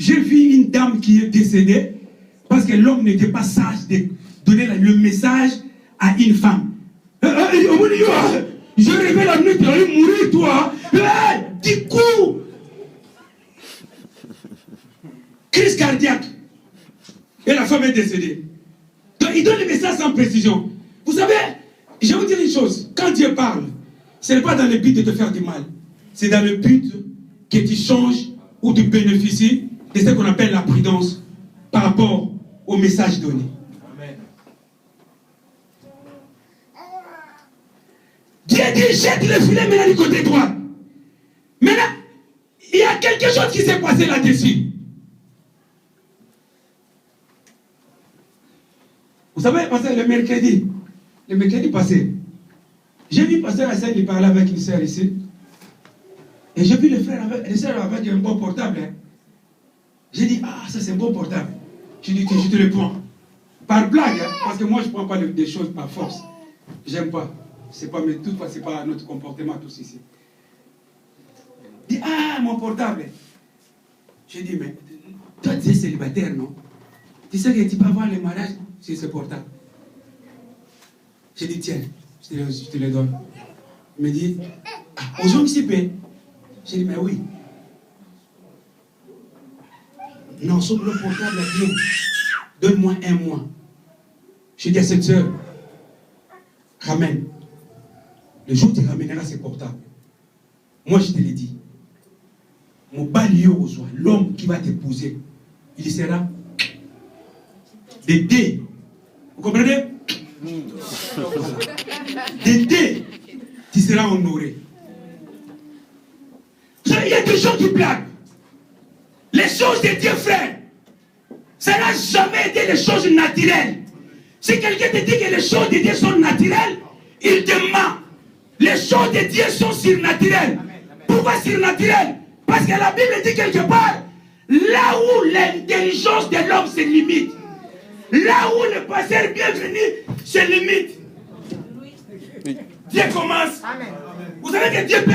j'ai vu une dame qui est décédée parce que l'homme n'était pas sage de donner le message à une femme. Je rêvais la nuit, tu allais mourir, toi. Du coup, crise cardiaque. Et la femme est décédée. Donc, il donne le message sans précision. Vous savez, je vais vous dire une chose. Quand Dieu parle, ce n'est pas dans le but de te faire du mal. C'est dans le but que tu changes ou tu bénéficies de ce qu'on appelle la prudence par rapport au message donné. Amen. Dieu dit, jette le filet maintenant du côté droit. Maintenant, il y a quelque chose qui s'est passé là-dessus. Vous savez, le mercredi passé, j'ai vu passer la scène, il parlait avec une sœur ici. Et j'ai vu les sœurs avec un bon portable. Hein. J'ai dit, ah, ça c'est un bon portable. J'ai dit, je te le prends. Par blague, hein, parce que moi je ne prends pas des choses par force. J'aime pas. C'est pas, mais toutefois, c'est pas notre comportement tous ici. Il dit, ah, mon portable. J'ai dit, mais toi tu es célibataire, non? Tu sais que tu peux avoir le mariage sur ce portable. J'ai dit, tiens, je te le donne. Il me dit, ah, aujourd'hui c'est bien. J'ai dit, mais oui. Non, sauf le portable est bien. Donne-moi un mois. J'ai dit à cette soeur, ramène. Le jour où tu ramèneras ce portable, moi je te l'ai dit, mon balio au soir, l'homme qui va t'épouser, il sera Dédé. Vous comprenez? Dédé, tu seras honoré. Il y a des gens qui blaguent. Les choses de Dieu, frère, ça n'a jamais été les choses naturelles. Si quelqu'un te dit que les choses de Dieu sont naturelles, il te ment. Les choses de Dieu sont surnaturelles. Pourquoi surnaturelles? Parce que la Bible dit quelque part, là où l'intelligence de l'homme se limite, là où le pasteur bienvenu se limite, Dieu commence. Vous savez que Dieu peut.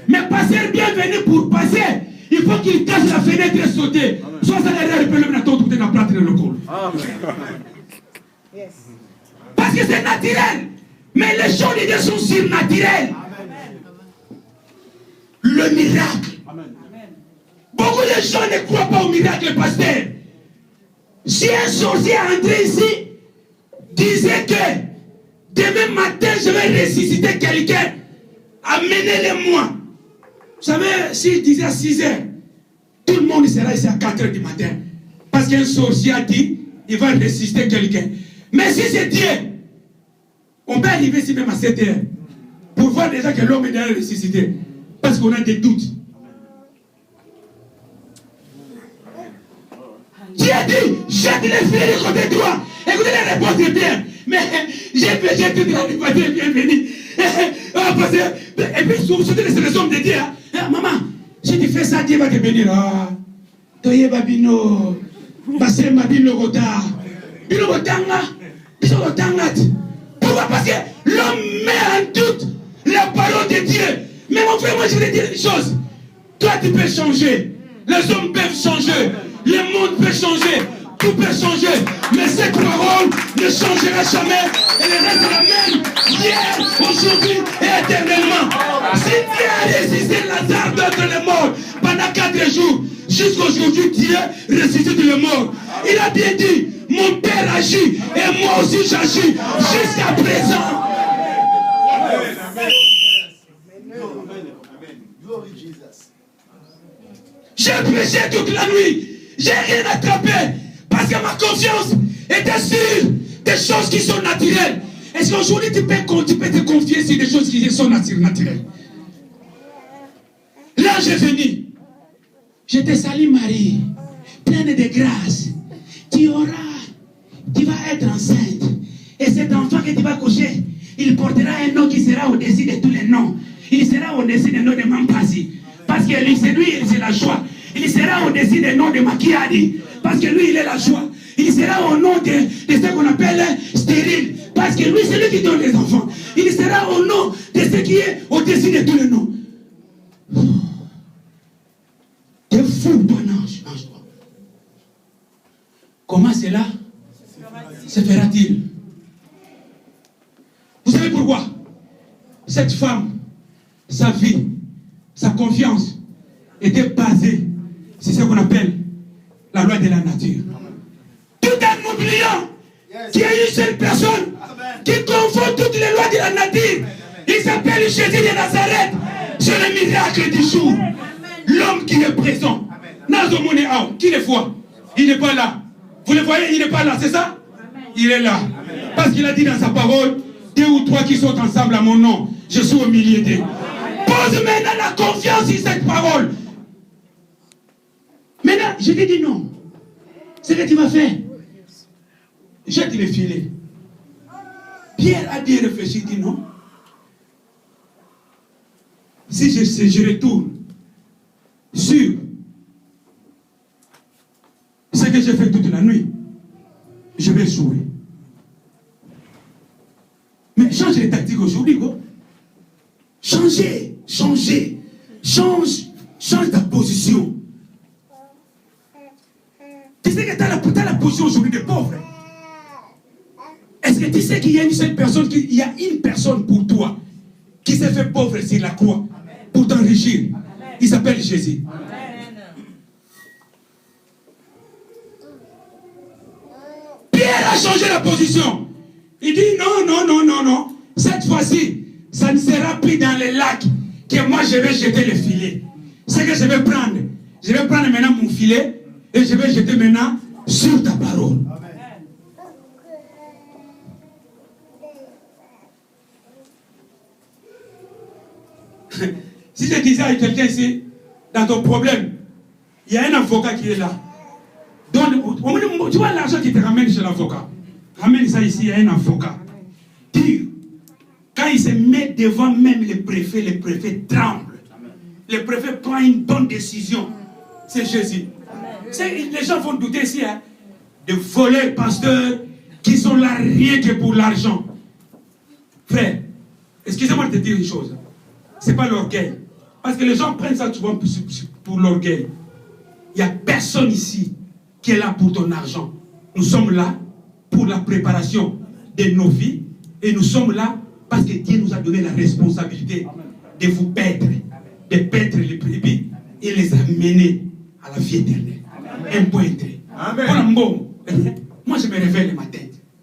Mais pasteur bienvenu pour passer, il faut qu'il cache la fenêtre et sauter. Soit ça l'erreur, il peut le mettre tout dans la plate dans le col. Parce que c'est naturel. Mais les choses de Dieu sont surnaturelles. Le miracle. Beaucoup de gens ne croient pas au miracle, pasteur. Si un sorcier est entré ici, disait que demain matin je vais ressusciter quelqu'un, amenez-le-moi. Vous savez, s'il disait à 6 heures, tout le monde sera ici à 4 heures du matin. Parce qu'un sorcier a dit, il va ressusciter quelqu'un. Mais si c'est Dieu, on peut arriver ici même à 7 heures pour voir déjà que l'homme est déjà ressuscité. Parce qu'on a des doutes. Dieu a dit, jette les filets du côté droit. Écoutez les réponses est bien. Mais j'ai péché toute la liberté, bienvenue. Et puis, surtout les hommes de Dieu. Maman, si tu fais ça, Dieu va te bénir. Toye babino, basse mabino gota. Bino gotanga, bino gotanga. Pourquoi? Parce que l'homme met en doute la parole de Dieu. Mais mon frère, moi je vais te dire une chose. Toi tu peux changer. Les hommes peuvent changer. Le monde peut changer. Tout peut changer. Mais cette parole ne changera jamais. Elle reste la même. Hier, aujourd'hui et éternellement. Si Dieu a résisté Lazare d'entre les morts pendant 4 jours, jusqu'aujourd'hui Dieu ressuscite les morts. Il a bien dit, mon Père agit et moi aussi j'agis jusqu'à présent. J'ai prêché toute la nuit. J'ai rien attrapé. Parce que ma confiance était sur des choses qui sont naturelles. Est-ce qu'aujourd'hui tu peux te confier sur des choses qui sont naturelles? L'ange est venu. Je te salue Marie, pleine de grâce. Tu vas être enceinte. Et cet enfant que tu vas coucher, il portera un nom qui sera au-dessus de tous les noms. Il sera au-dessus des noms de Mampasi. Parce que lui, c'est la joie. Il sera au-dessus des noms de Makiadi. Parce que lui, il est la joie. Il sera au nom de ce qu'on appelle stérile. Parce que lui, c'est lui qui donne les enfants. Il sera au nom de ce qui est au-dessus de tous les noms. Fous-toi, nage-toi. Comment cela se fera-t-il? Vous savez pourquoi? Cette femme, sa vie, sa confiance était basée sur ce qu'on appelle la loi de la nature. Tout en oubliant qu'il y a une seule personne qui confond toutes les lois de la nature. Il s'appelle Jésus de Nazareth. C'est le miracle du jour. L'homme qui est présent. Qui le voit? Il n'est pas là. Vous le voyez, il n'est pas là, c'est ça? Il est là. Parce qu'il a dit dans sa parole, 2 ou 3 qui sont ensemble à mon nom, je suis au milieu d'eux. Pose maintenant la confiance sur cette parole. Maintenant, je t'ai dit non. Ce que tu vas faire, jette les filets. Pierre a dit, réfléchir, dit non. Si je retourne sur ce que j'ai fait toute la nuit, je vais jouer. Mais change les tactiques aujourd'hui, quoi. Change ta position. Tu sais que tu as la position aujourd'hui de pauvre. Est-ce que tu sais qu'il y a une seule personne, il y a une personne pour toi qui s'est fait pauvre sur la croix pour t'enrichir? Il s'appelle Jésus. Pierre a changé la position. Il dit non. Cette fois-ci, ça ne sera plus dans les lacs que moi je vais jeter le filet. C'est que je vais prendre maintenant mon filet et je vais jeter maintenant sur ta parole. Si je disais à quelqu'un ici, dans ton problème, il y a un avocat qui est là. Donc, tu vois l'argent qui te ramène chez l'avocat. Ramène ça ici, il y a un avocat. Quand il se met devant même le préfet tremble. Le préfet prend une bonne décision. C'est Jésus. Les gens vont douter ici, hein, de voleurs, pasteurs, qui sont là rien que pour l'argent. Frère, excusez-moi de te dire une chose. Ce n'est pas l'orgueil. Parce que les gens prennent ça souvent pour l'orgueil. Il n'y a personne ici qui est là pour ton argent. Nous sommes là pour la préparation de nos vies. Et nous sommes là parce que Dieu nous a donné la responsabilité de vous paître, de paître les brebis et les amener à la vie éternelle. Un point entré. Moi, je me réveille le matin.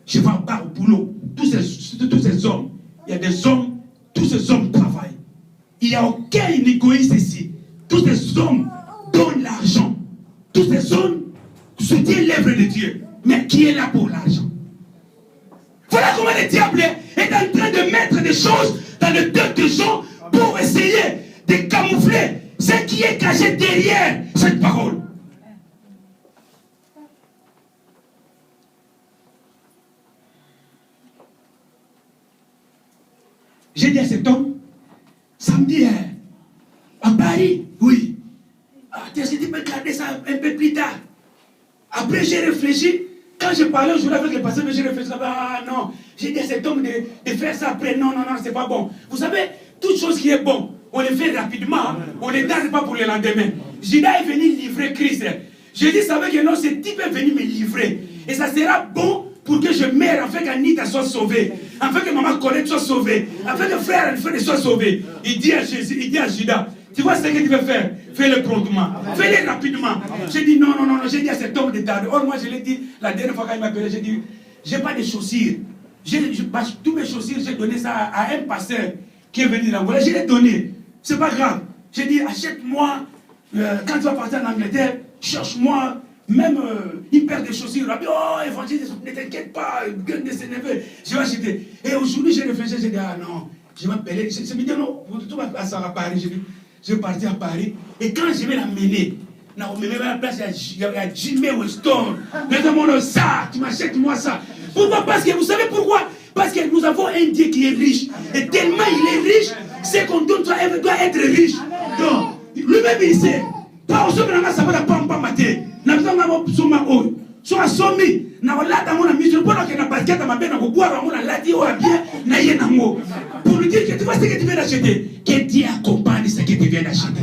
Je vais au boulot. Tous ces hommes, il y a des hommes, tous ces hommes travaillent. Il n'y a aucun égoïste ici. Tous ces hommes donnent l'argent. Tous ces hommes soutiennent l'œuvre de Dieu. Mais qui est là pour l'argent? Voilà comment le diable est en train de mettre des choses dans le cœur des gens pour essayer de camoufler ce qui est caché derrière cette parole. J'ai dit à cet homme, samedi, à Paris, oui. Est-ce que tu peux garder ça un peu plus tard? Après, j'ai réfléchi. Quand je parlais aujourd'hui avec le pasteur, j'ai réfléchi. Non. J'ai dit à cet homme de faire ça après. Non, c'est pas bon. Vous savez, toute chose qui est bon, on le fait rapidement. On ne le garde pas pour le lendemain. Judas est venu livrer Christ. J'ai dit, ça veut que non, ce type est venu me livrer. Et ça sera bon pour que je meure, afin qu'Anita soit sauvée, afin que maman Colette soit sauvée, afin que frère Alfred soit sauvé. Il dit à Jésus, il dit à Judas, tu vois ce que tu veux faire? Fais-le promptement, fais-le rapidement. J'ai dit non, j'ai dit à cet homme de tarder. Or, moi, je l'ai dit la dernière fois quand il m'a appelé, j'ai dit, j'ai pas de chaussures. Tous mes chaussures, j'ai donné ça à un pasteur qui est venu de l'Angola. Je l'ai donné. C'est pas grave. J'ai dit, achète-moi, quand tu vas partir en Angleterre, cherche-moi même une paire de chaussures. Oh, évangéliste, ne t'inquiète pas, gueule de ses neveux. Je vais acheter. Et aujourd'hui, j'ai réfléchi, j'ai dit, ah non, je vais m'appeler. Je me dis, non, tout va passer à Paris. J'ai dit, je vais partir à Paris. Et quand je vais l'amener, on me met à la place, il y a Jimmy Weston. Mais ça, tu m'achètes moi ça. Pourquoi? Parce que vous savez pourquoi? Parce que nous avons un Dieu qui est riche. Et tellement il est riche, c'est qu'on doit être riche. Donc, lui-même il sait. Pas au sommet, ça va pas mater. N'a pas sommet haut. Soit sommet, n'a pas là dans mon ami, je ne peux pas na basket à ma peine, on boire on a la dit ou à bien, n'a rien à mot. Pour lui dire que tu vois ce que tu viens d'acheter. Que Dieu accompagne ce que tu viens d'acheter.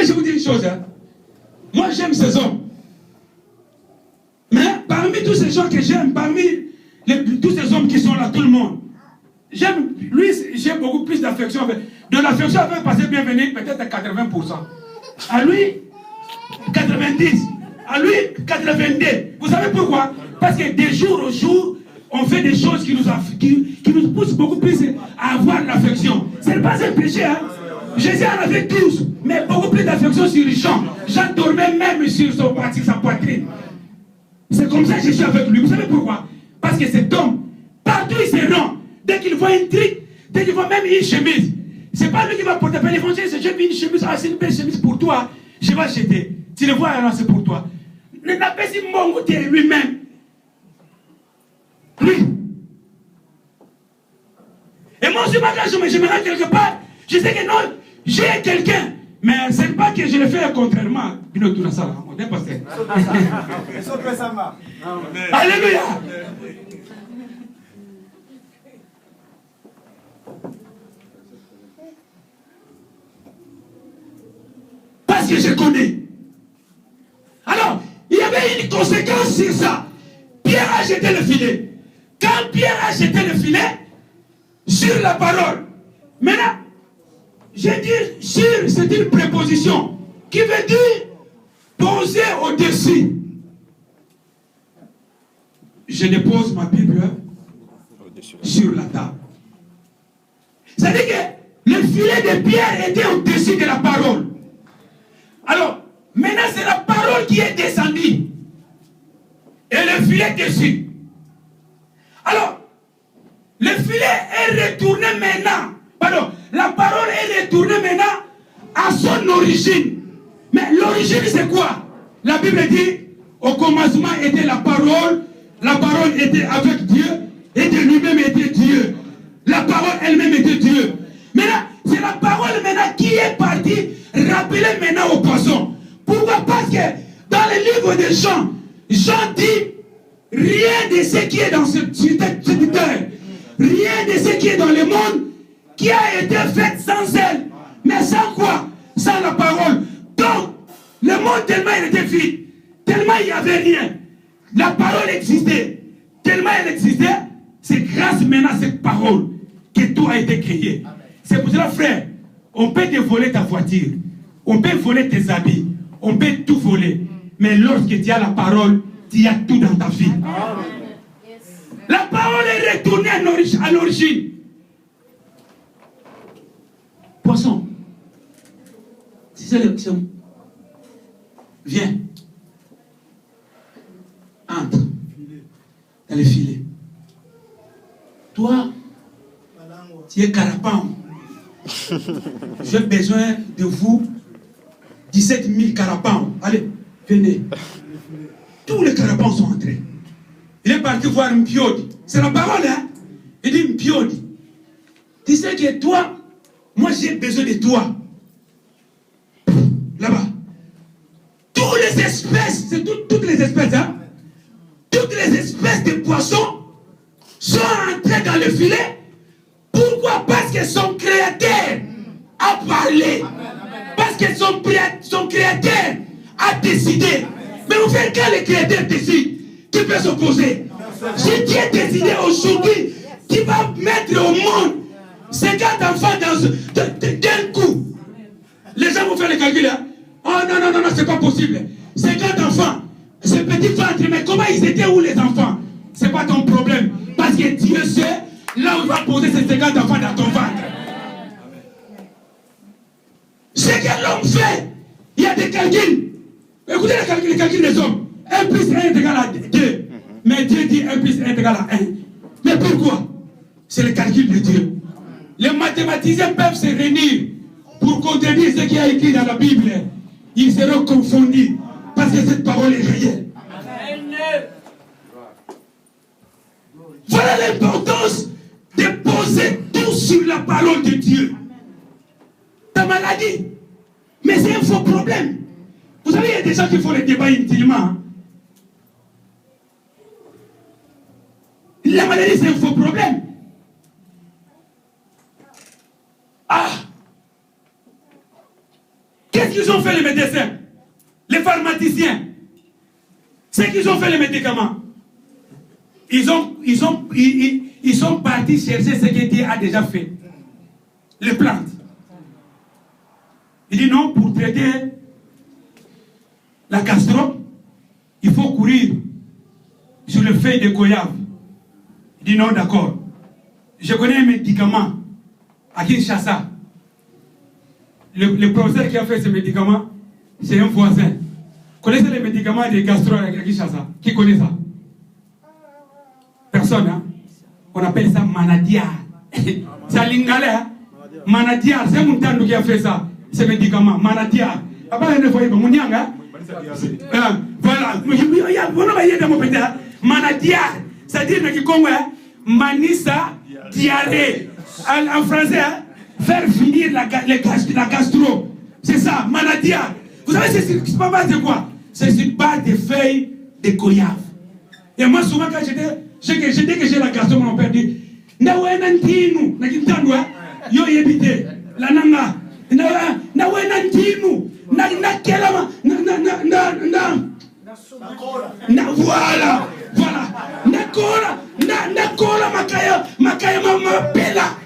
savez, je vous dis une chose. Hein. Moi, j'aime ces hommes. Mais parmi tous ces gens que j'aime, parmi tous ces hommes qui sont là, tout le monde, j'aime, lui, j'ai beaucoup plus d'affection. De l'affection avec Pasteur Bienvenu, peut-être à 80%. À lui, 90%. À lui, 82%. Vous savez pourquoi? Parce que de jour au jour, on fait des choses qui nous poussent beaucoup plus à avoir l'affection. Ce n'est pas un péché, hein? Jésus en avait tous, mais beaucoup plus d'affection sur Jean. Jean dormait même sur sa poitrine. C'est comme ça que je suis avec lui. Vous savez pourquoi? Parce que cet homme, partout il se rend. Dès qu'il voit un truc, dès qu'il voit même une chemise, c'est pas lui qui va porter. L'évangile, c'est j'ai vu une chemise, ah, c'est une belle chemise pour toi, je vais acheter. Tu le vois, alors c'est pour toi. Ne n'a pas si mon côté lui-même. Lui. Et moi, je me rends quelque part. Je sais que non, j'ai quelqu'un. Mais ce n'est pas que je le fais contrairement. Alléluia. Parce que je connais. Alors, il y avait une conséquence sur ça. Pierre a jeté le filet. Quand Pierre a jeté le filet sur la parole, maintenant, je dis sur, c'est une préposition qui veut dire poser au-dessus. Je dépose ma Bible sur la table. C'est-à-dire que le filet de Pierre était au-dessus de la parole. Alors, maintenant c'est la parole qui est descendue. Et le filet dessus. Alors, le filet est retourné maintenant. Pardon, la parole est retournée maintenant à son origine. Mais l'origine c'est quoi? La Bible dit, au commencement était la parole était avec Dieu, et de lui-même était Dieu. La parole elle-même était Dieu. Maintenant, c'est la parole maintenant qui est partie, rappelée maintenant au poisson. Pourquoi? Parce que dans le livre de Jean, Jean dit, rien de ce qui est dans cette terre, rien de ce qui est dans le monde, qui a été fait sans elle. Mais sans quoi? Sans la parole. Donc, le monde tellement il était vide, tellement il n'y avait rien. La parole existait. Tellement elle existait, c'est grâce maintenant à cette parole que tout a été créé. C'est pour cela, frère, on peut te voler ta voiture, on peut voler tes habits, on peut tout voler. Mais lorsque tu as la parole, tu as tout dans ta vie. La parole est retournée à l'origine. Poisson, si c'est l'élection, viens, entre dans le filet. Toi, tu es carapan. J'ai besoin de vous, 17 000 carapans. Allez, venez. Tous les carapans sont entrés. Il est parti voir Mpiodi. C'est la parole, hein? Il dit Mpiodi. Tu sais que toi, moi j'ai besoin de toi. Là-bas. Toutes les espèces, c'est toutes les espèces, hein? Toutes les espèces de poissons sont entrées dans le filet. Pourquoi? Parce que son créateur a parlé. Parce que son créateur a décidé. Mais vous faites quand le créateur décide, qui peut s'opposer? Si Dieu a décidé aujourd'hui, tu vas mettre au monde 50 enfants d'un coup. Les gens vont faire le calcul. Hein? Oh non, c'est pas possible. 50 enfants, ces petits ventres, mais comment ils étaient où les enfants? C'est pas ton problème. Parce que Dieu sait là où il va poser ces 50 enfants dans ton ventre. Ce que l'homme fait, il y a des calculs. Écoutez les calculs des hommes. 1 plus 1 est égal à 2. Mais Dieu dit 1 plus 1 est égal à 1. Mais pourquoi? C'est le calcul de Dieu. Les mathématiciens peuvent se réunir pour contredire ce qui est écrit dans la Bible. Ils seront confondus parce que cette parole est réelle. Voilà l'importance de poser tout sur la parole de Dieu. Ta maladie, mais c'est un faux problème. Vous savez, il y a des gens qui font le débat inutilement. Hein? La maladie, c'est un faux problème. Ah! Que Qu'est-ce qu'ils ont fait les médecins? Les pharmaciciens? C'est qu'ils ont fait les médicaments. Ils sont partis chercher ce que Dieu a déjà fait. Les plantes. Il dit non, pour traiter la gastro, il faut courir sur les feuilles de goyave. Il dit non, d'accord. Je connais un médicament à Kinshasa. Le professeur qui a fait ce médicament, c'est un voisin. Vous connaissez les médicaments de gastro à Kinshasa? Qui connaît ça? Personne, hein? On appelle ça Manadiar. C'est à Lingala, hein? Manadiar, c'est mon tante qui a fait ça. Ce médicament, Manadiar. Voilà. Manadiar, c'est-à-dire que Manissa diarrhée. En français, hein? Faire finir la gastro. C'est ça, Manadiar. Vous savez, c'est pas base de quoi? C'est une base de feuilles de goyave. Et moi, souvent, quand dès que j'ai la gastro, mon père dit, Nawena-ntinu, Nakintandwa, yo yebite, la nanga, Nawena-ntinu, Nakelama, voilà, Nakola, Makaya, Mama Bella.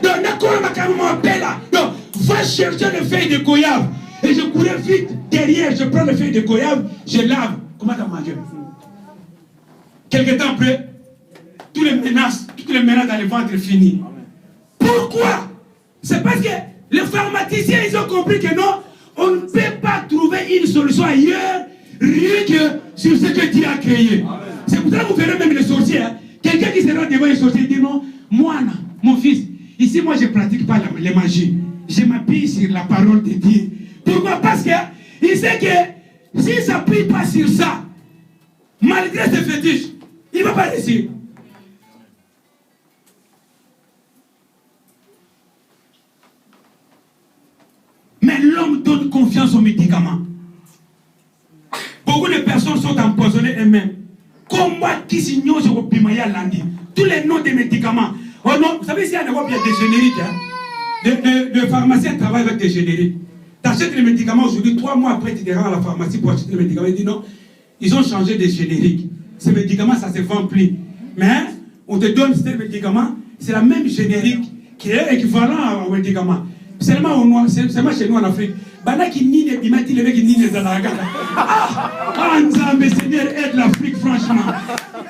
Donc, Nakola, Makaya, Mama Bella. Donc, va chercher les feuilles de goyave. Et je courais vite derrière, je prends les feuilles de goyave, je lave. Comment t'as mangé? Quelque temps après, toutes les menaces dans le ventre finies. Pourquoi? C'est parce que les pharmaciciens, ils ont compris que non, on ne peut pas trouver une solution ailleurs, rien que sur ce que Dieu a créé. C'est pour ça que vous verrez même les sorciers. Hein. Quelqu'un qui sera devant les sorciers dit non, moi, mon fils, ici moi je ne pratique pas les magies. Je m'appuie sur la parole de Dieu. Pourquoi? Parce qu'il sait que s'il ne s'appuie pas sur ça, malgré ses fétiches, il ne va pas réussir. Mais l'homme donne confiance aux médicaments. Beaucoup de personnes sont empoisonnées elles-mêmes. Comme moi qui signore sur le Bimaya Landi. Tous les noms des médicaments. Oh non, vous savez, s'il y a des génériques, hein? Les pharmaciens travaillent avec des génériques. Tu achètes les médicaments aujourd'hui, 3 mois après, tu te rends à la pharmacie pour acheter les médicaments. Ils disent non, ils ont changé de générique. Ces médicaments, ça ne se vend plus. Mais on te donne ces médicaments, c'est la même générique qui est équivalent aux médicaments. Seulement chez nous en Afrique. Seigneur, aide l'Afrique, franchement.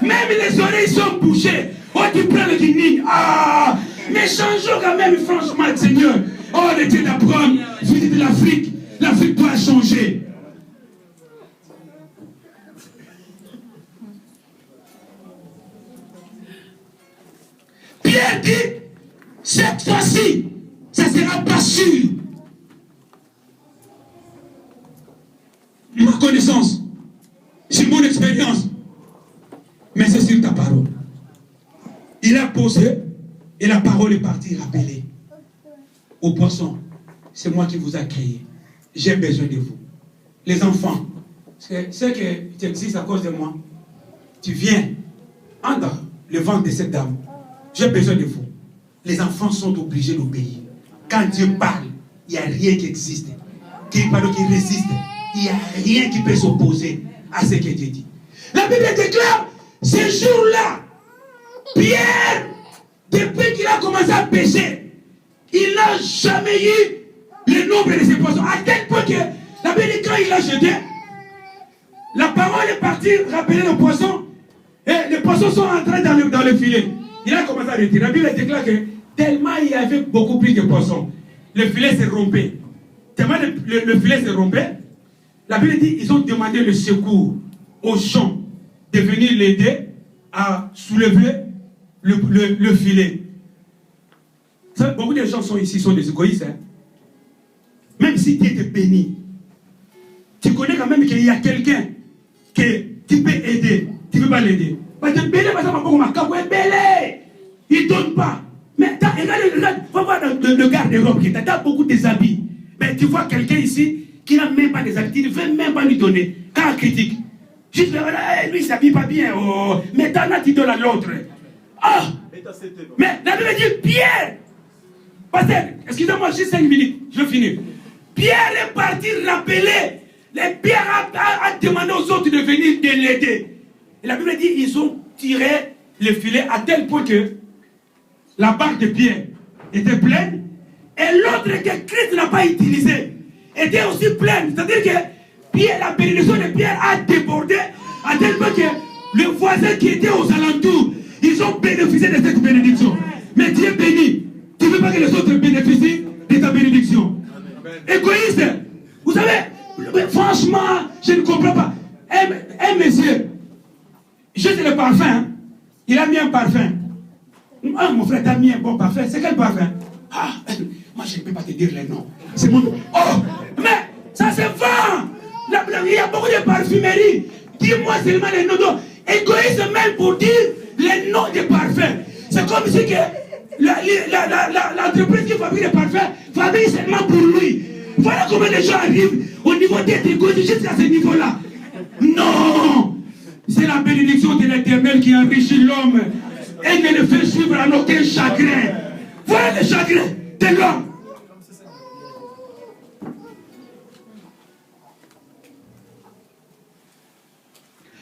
Même les oreilles sont bouchées. Oh, tu prends le guinine. Ah, mais changeons quand même, franchement, Seigneur. Oh, le Dieu d'Abraham, fils de l'Afrique. L'Afrique doit changer. Pierre dit, cette fois-ci, ça ne sera pas sûr. Ma connaissance, c'est mon expérience, mais c'est sur ta parole. Il a posé et la parole est partie rappeler aux poissons, c'est moi qui vous ai créé. J'ai besoin de vous. Les enfants, c'est que tu existes à cause de moi. Tu viens, entre le ventre de cette dame. J'ai besoin de vous. Les enfants sont obligés d'obéir. Quand Dieu parle, il n'y a rien qui existe, qui résiste. Il n'y a rien qui peut s'opposer à ce que Dieu dit. La Bible déclare, ce jour-là, Pierre, depuis qu'il a commencé à pécher, il n'a jamais eu le nombre de ses poissons. À tel point que la Bible dit, quand il a jeté, la parole est partie rappeler le poisson, et les poissons sont entrés dans le filet. Il a commencé à retirer. La Bible déclare que tellement il y avait beaucoup plus de poissons, le filet s'est rompu. Tellement le filet s'est rompu, la Bible dit ils ont demandé le secours aux gens de venir l'aider à soulever le filet. Ça, beaucoup de gens sont ici, sont des égoïstes. Hein? Même si tu es béni, tu connais quand même qu'il y a quelqu'un que tu peux aider, tu ne peux pas l'aider. Il ne donne pas. Mais regarde, faut voir le garde-robe qui t'a beaucoup des habits. Mais tu vois quelqu'un ici qui n'a même pas des habits, il ne veut même pas lui donner. Quand on critique, juste lui il ne s'habille pas bien. Oh, mais t'en as, tu donnes à l'autre. Ah! Mais la Bible dit Pierre! Pasteur, excusez-moi, juste 5 minutes, je vais finir. Pierre est parti rappeler. Pierre a demandé aux autres de venir de l'aider. Et la Bible dit ils ont tiré le filet à tel point que la barque de Pierre était pleine et l'autre que Christ n'a pas utilisé était aussi pleine. C'est-à-dire que Pierre, la bénédiction de Pierre a débordé à tel point que le voisin qui était aux alentours, ils ont bénéficié de cette bénédiction. Mais Dieu bénit. Tu ne veux pas que les autres bénéficient de ta bénédiction. Égoïste. Vous savez, franchement, je ne comprends pas. Un monsieur, juste le parfum, hein. Il a mis un parfum. Ah, mon frère, t'as mis un bon parfum. C'est quel parfum? Ah, moi je ne peux pas te dire les noms. C'est mon nom. Oh, mais ça se vend. Il y a beaucoup de parfumeries. Dis-moi seulement les noms. Égoïste même pour dire les noms des parfums. C'est comme si que l'entreprise qui fabrique des parfums fabrique seulement pour lui. Voilà comment les gens arrivent au niveau d'être égoïste jusqu'à ce niveau-là. Non! C'est la bénédiction de l'Éternel qui enrichit l'homme et ne le fait suivre à aucun chagrin. Voilà le chagrin de l'homme.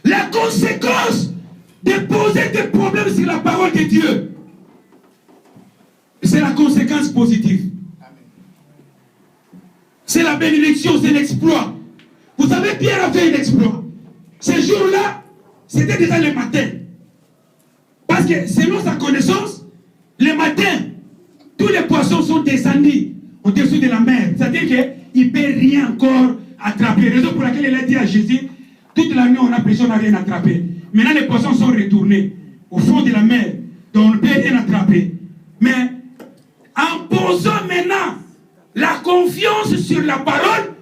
La conséquence de poser des problèmes sur la parole de Dieu, c'est la conséquence positive. C'est la bénédiction, c'est l'exploit. Vous savez, Pierre a fait un exploit. Ce jour-là, c'était déjà le matin. Parce que selon sa connaissance, le matin, tous les poissons sont descendus au-dessus de la mer. C'est-à-dire qu'il ne peut rien encore attraper. Raison pour laquelle il a dit à Jésus, toute la nuit on a pêché, on n'a rien attrapé. Maintenant les poissons sont retournés au fond de la mer. Donc on ne peut rien attraper. Mais en posant maintenant la confiance sur la parole,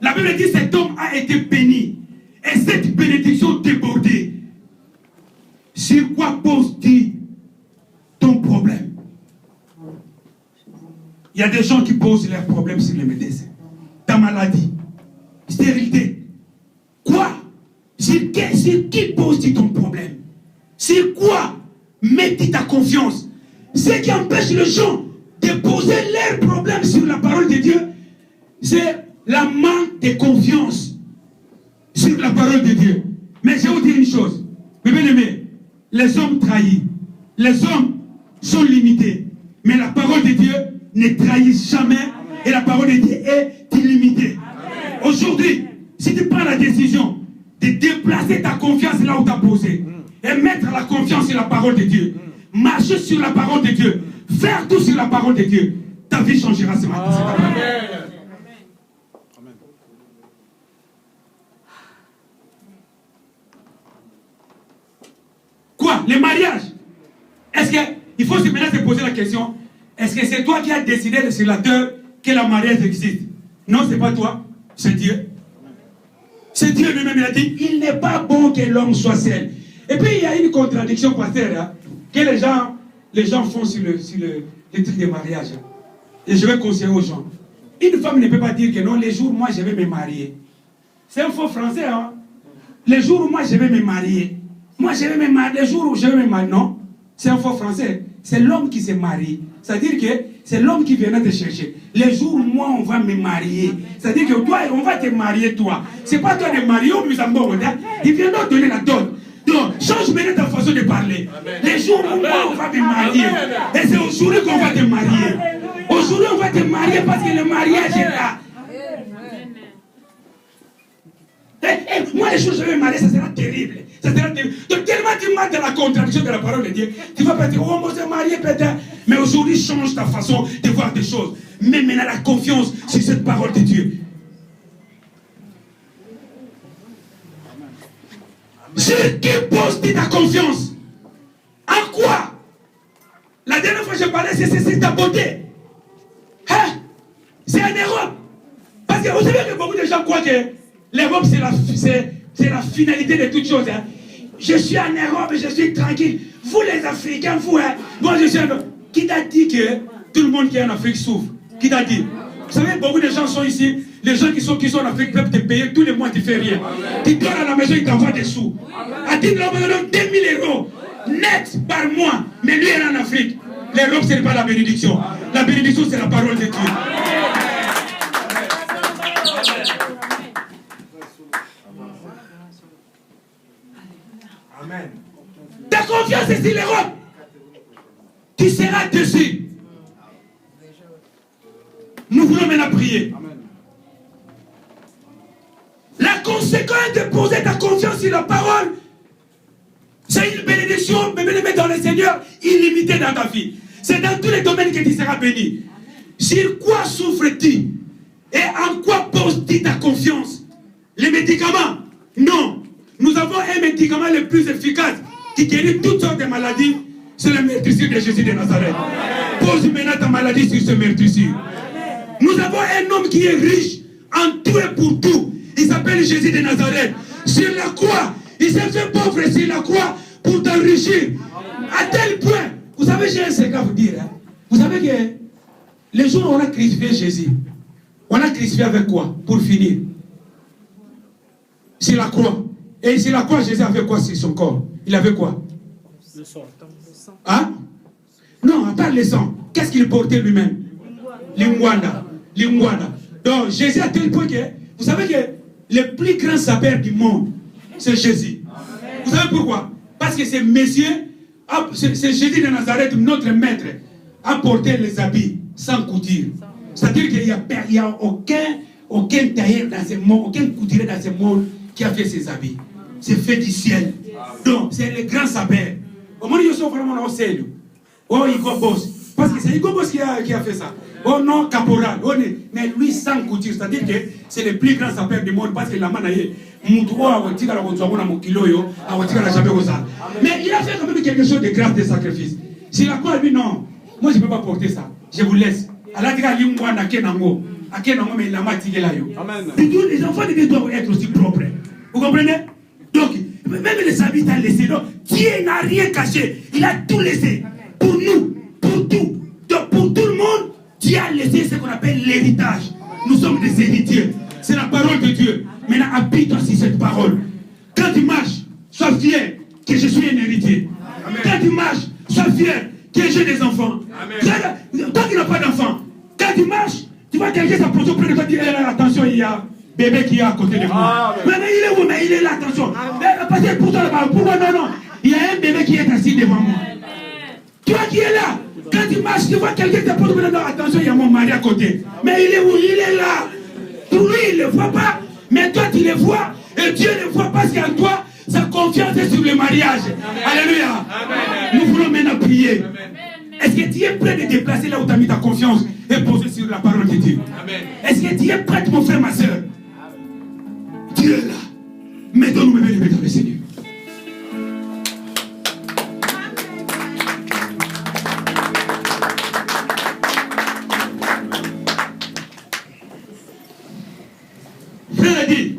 la Bible dit que cet homme a été béni. Et cette bénédiction débordée. Sur quoi pose-t-il ton problème? Il y a des gens qui posent leurs problèmes sur les médecins. Ta maladie, stérilité. Quoi? Sur qui pose-t-il ton problème? Sur quoi mets-tu ta confiance? Ce qui empêche les gens de poser leurs problèmes sur la parole de Dieu, c'est la manque de confiance sur la parole de Dieu. Mais je vais vous dire une chose, mes bien-aimés, les hommes trahissent, les hommes sont limités, mais la parole de Dieu ne trahit jamais et la parole de Dieu est illimitée. Aujourd'hui, si tu prends la décision de déplacer ta confiance là où tu as posé et mettre la confiance sur la parole de Dieu, marcher sur la parole de Dieu, faire tout sur la parole de Dieu, ta vie changera ce matin. Quoi? Le mariage? Est-ce qu'il faut maintenant se poser la question, est-ce que c'est toi qui as décidé sur la terre que le mariage existe? Non, c'est pas toi, c'est Dieu. C'est Dieu lui-même, il a dit, il n'est pas bon que l'homme soit seul. Et puis il y a une contradiction, pasteur, hein, que les gens font sur le truc de mariage. Et je vais conseiller aux gens. Une femme ne peut pas dire que non, les jours où moi je vais me marier. C'est un faux français, hein. Les jours où moi je vais me marier. Moi je vais me marier, les jours où je vais me marier, non. C'est un faux français. C'est l'homme qui se marie. C'est-à-dire que c'est l'homme qui vient te chercher. Les jours où moi on va me marier. C'est-à-dire que toi, on va te marier toi. C'est pas toi de marier au Musambon. Il vient de donner la dot. Donc, change maintenant ta façon de parler. Amen. Les jours où moi on va te marier. Et c'est aujourd'hui qu'on va te marier. Aujourd'hui on va te marier parce que le mariage est là. Moi les jours où je vais me marier, ça sera terrible. Ça sera terrible. Donc tellement tu marques dans la contradiction de la parole de Dieu, tu vas pas dire, oh moi je vais marier peut-être. Mais aujourd'hui change ta façon de voir des choses. Mets maintenant la confiance sur cette parole de Dieu. Sur qui poses-tu ta confiance? En quoi? La dernière fois que je parlais, c'est ta beauté. Hein? C'est en Europe. Parce que vous savez que beaucoup de gens croient que l'Europe c'est la finalité de toutes choses. Hein? Je suis en Europe et je suis tranquille. Vous les Africains, vous, hein? Moi je suis en Europe. Qui t'a dit que tout le monde qui est en Afrique souffre? Qui t'a dit? Vous savez, beaucoup de gens sont ici. Les gens qui sont en Afrique peuvent te payer tous les mois, tu ne fais rien. Tu dors à la maison, ils t'envoient des sous. À titre de 2000 € net par mois. Mais lui, il est en Afrique. L'Europe, ce n'est pas la bénédiction. La bénédiction, c'est la parole de Dieu. tu seras déçu. Nous voulons maintenant prier. Amen. La conséquence de poser ta confiance sur la parole, c'est une bénédiction, mais dans le Seigneur, illimitée dans ta vie. C'est dans tous les domaines que tu seras béni. Sur quoi souffres-tu? Et en quoi poses-tu ta confiance? Les médicaments? Non. Nous avons un médicament le plus efficace qui guérit toutes sortes de maladies. C'est le meurtrissure de Jésus de Nazareth. Pose maintenant ta maladie sur ce meurtrissure. Nous avons un homme qui est riche en tout et pour tout. Il s'appelle Jésus de Nazareth. Sur la croix, il s'est fait pauvre sur la croix pour t'enrichir. À tel point, vous savez, j'ai un secret à vous dire. Hein? Vous savez que les jours où on a crucifié Jésus, on a crucifié avec quoi? Pour finir. Sur la croix. Et sur la croix, Jésus avait quoi sur son corps? Il avait quoi? Le sang. Hein? Non, à part le sang. Qu'est-ce qu'il portait lui-même? L'ingwanda. Donc, Jésus a tel point que, vous savez que le plus grand sapeur du monde, c'est Jésus. Vous savez pourquoi? Parce que c'est Messieurs, c'est Jésus de Nazareth, notre maître, a porté les habits sans couture. C'est-à-dire qu'il n'y a aucun tailleur dans ce monde, aucun couturier dans ce monde qui a fait ses habits. C'est fait du ciel. Donc, c'est le grand sapeur. Au moins, ils sont vraiment au ciel. Oh, Igo Boss. Parce que c'est Igo Boss qui a fait ça. Oh non, caporal. Oh, mais lui, sans couture. C'est-à-dire que c'est le plus grand sapeur du monde. Parce que la manaye, mais il a fait quand même quelque chose de grave de sacrifice. Si la croix, lui, non. Moi, je ne peux pas porter ça. Je vous laisse. Allah dit mais il a matigué là. Les enfants de Dieu doivent être aussi propres. Vous comprenez? Donc, même les habits t'ont laissé. Donc, Dieu n'a rien caché. Il a tout laissé. Pour nous, pour tout. Donc, pour tout le monde, Dieu a laissé ce qu'on appelle l'héritage. Nous sommes des héritiers. C'est la parole de Dieu. Maintenant, habite-toi sur cette parole. Quand tu marches, sois fier que je suis un héritier. Amen. Quand tu marches, sois fier que j'ai des enfants. Toi qui n'as pas d'enfants, quand tu marches, tu vois quelqu'un s'approcher auprès de toi, tu dis attention, il y a bébé qui est à côté de moi. Mais il est où? Mais il est là, attention. Parce que pour toi, pourquoi non? Il y a un bébé qui est assis devant moi. Toi qui es là, quand tu marches, tu vois quelqu'un qui t'approche auprès de toi, attention, il y a mon mari à côté. Mais il est où? Il est là. Pour lui, il ne le voit pas. Mais toi, tu le vois. Et Dieu ne voit pas ce qu'il y a en toi. Sa confiance est sur le mariage. Amen. Alléluia. Amen. Nous voulons maintenant prier. Est-ce que tu es prêt de déplacer là où tu as mis ta confiance et poser sur la parole de Dieu? Est-ce que tu es prêt, mon frère, ma soeur? Dieu est là. Mettons-nous même dans le Seigneur. Frère a dit,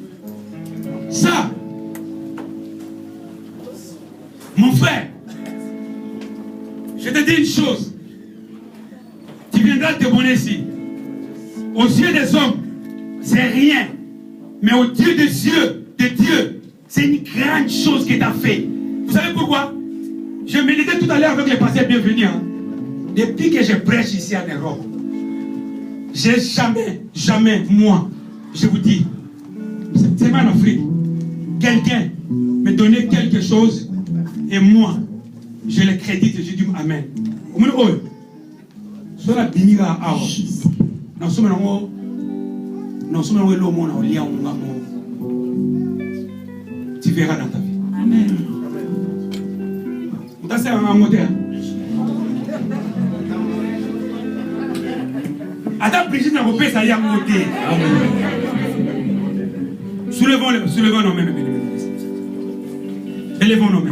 ça, mon frère, je te dis une chose. Tu viendras témoigner ici. Aux yeux des hommes, c'est rien. Mais aux yeux de Dieu, c'est une grande chose que tu as fait. Vous savez pourquoi? Je méditais tout à l'heure avec les pasteurs bienvenus. Hein. Depuis que je prêche ici en Europe, j'ai jamais, moi, je vous dis, c'est en Afrique, quelqu'un me donnait quelque chose et moi, je le crédite et je dis Amen. Tu verras dans ta vie. Amen. Attends, Brigitte n'a pas fait ça, il y a un côté. Soulevons nos mains. Élevons nos mains.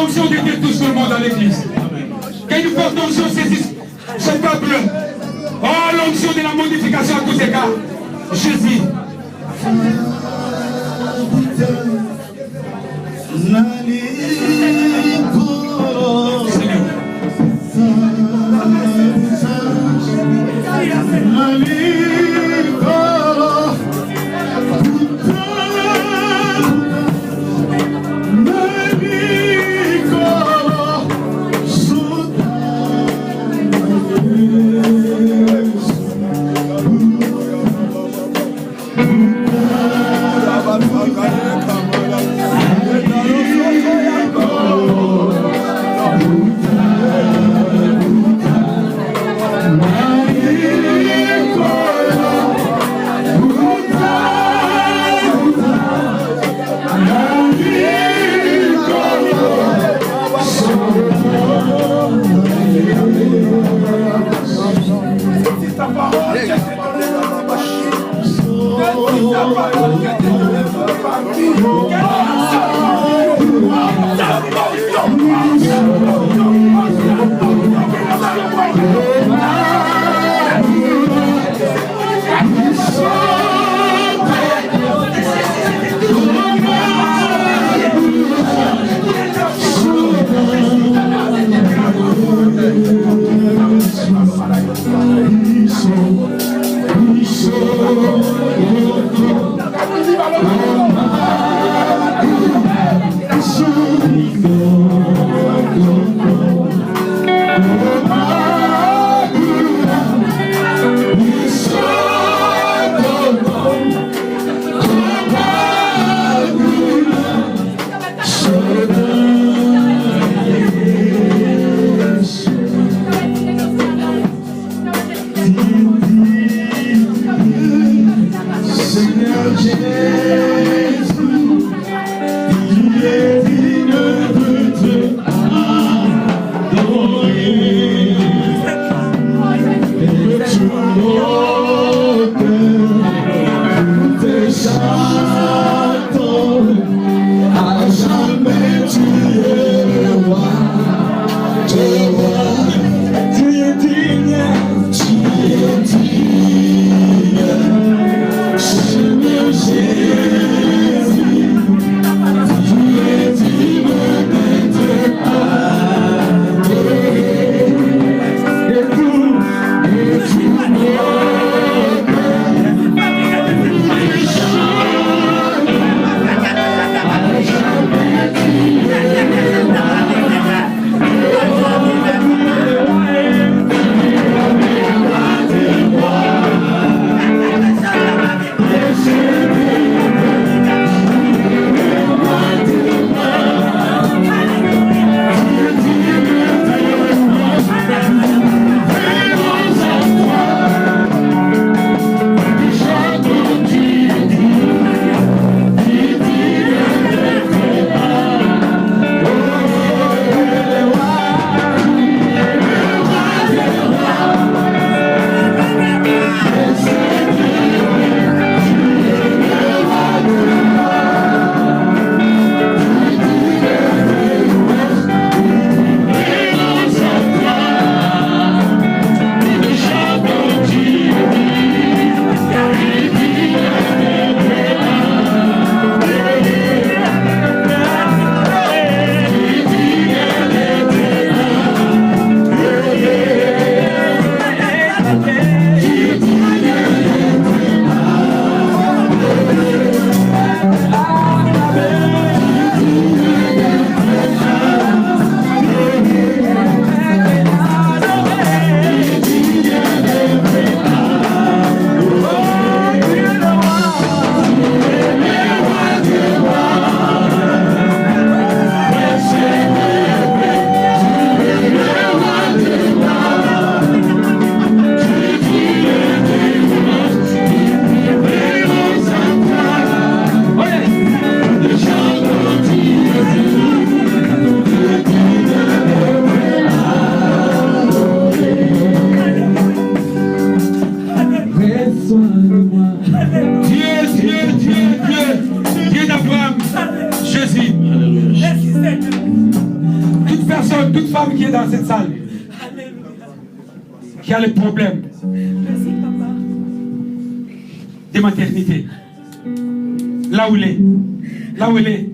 l'onction de Dieu touche tout le monde dans l'église. Qu'une forte onction saisisse ce peuple. Oh, l'onction de la modification à tous égards. Jésus. femme qui est dans cette salle, qui a le problème de maternité, là où elle est,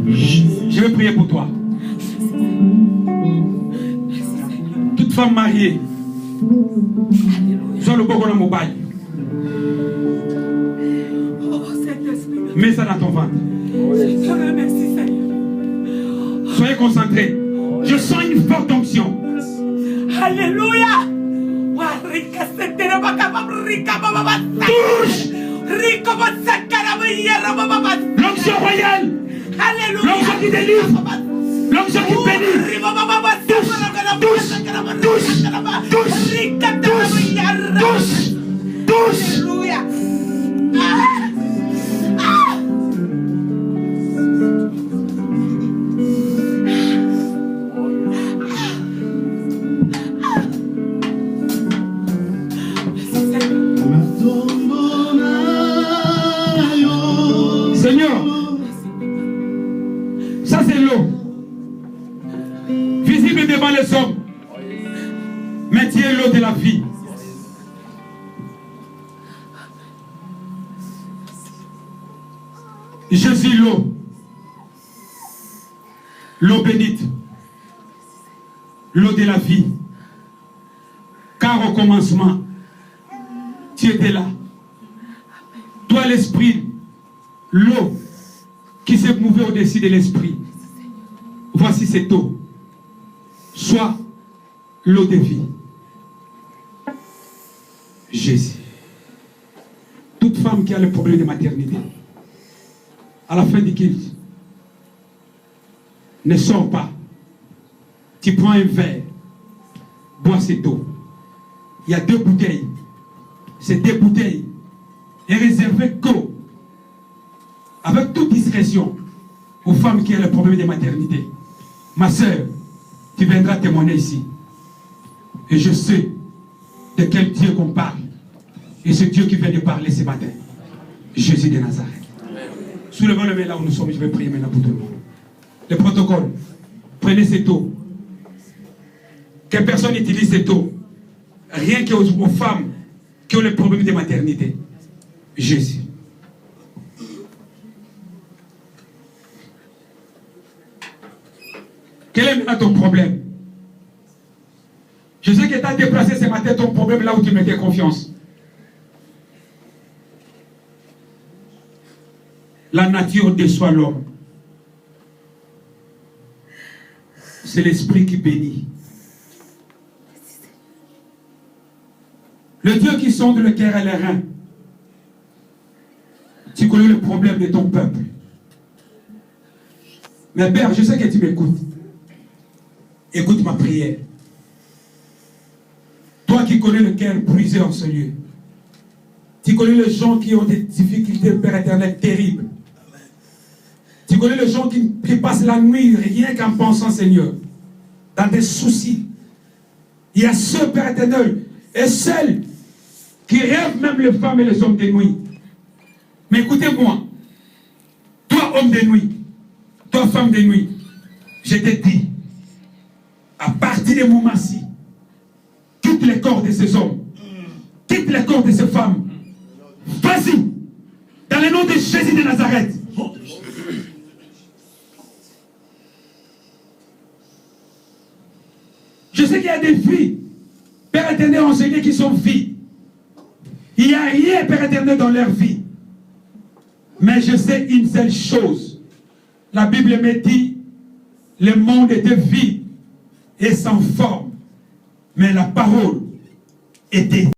je vais prier pour toi. Toute femme mariée, soit le bon dans mon bail, mets ça dans ton ventre. Soyez concentrés. Je sens une forte onction. Alléluia. Touche l'onction royale. L'onction qui délivre. L'onction qui bénit. Touche. Alléluia. Seigneur, ça c'est l'eau. Visible devant les hommes. Mais tu es l'eau de la vie. Je suis l'eau. L'eau bénite. L'eau de la vie. Car au commencement, tu étais là. Toi l'esprit, l'eau qui s'est mouvée au-dessus de l'esprit. Voici cette eau. Soit l'eau de vie. Jésus. Toute femme qui a le problème de maternité, à la fin du culte, ne sors pas. Tu prends un verre, bois cette eau. Il y a 2 bouteilles. Ces 2 bouteilles est réservée qu'au, avec toute discrétion, aux femmes qui ont le problème de maternité. Ma soeur, tu viendras témoigner ici. Et je sais de quel Dieu qu'on parle. Et ce Dieu qui vient de parler ce matin. Jésus de Nazareth. Soulevons le main là où nous sommes. Je vais prier maintenant pour tout le monde. Le protocole. Prenez cette eau. Que personne n'utilise cette eau. Rien qu'aux femmes qui ont le problème de maternité. Jésus. Quel est maintenant ton problème? Je sais que tu as déplacé ce matin ton problème là où tu mettais confiance. La nature déçoit l'homme. C'est l'esprit qui bénit. Le Dieu qui sonde le cœur et les reins. Tu connais le problème de ton peuple. Mais Père, je sais que tu m'écoutes. Écoute ma prière. Toi qui connais le cœur brisé en ce lieu. Tu connais les gens qui ont des difficultés, Père éternel, terribles. Tu connais les gens qui passent la nuit rien qu'en pensant, Seigneur, dans des soucis. Il y a ceux, Père éternel, et celles qui rêvent, même les femmes et les hommes de nuit. Mais écoutez-moi, toi homme de nuit, toi femme de nuit, je te dis, à partir de ce moment-ci, quitte les corps de ces hommes, quitte les corps de ces femmes, vas-y, dans le nom de Jésus de Nazareth. Je sais qu'il y a des filles, Père éternel, enseignées qui sont filles. Il n'y a rien, Père éternel, dans leur vie. Mais je sais une seule chose. La Bible me dit, le monde était vide et sans forme. Mais la parole était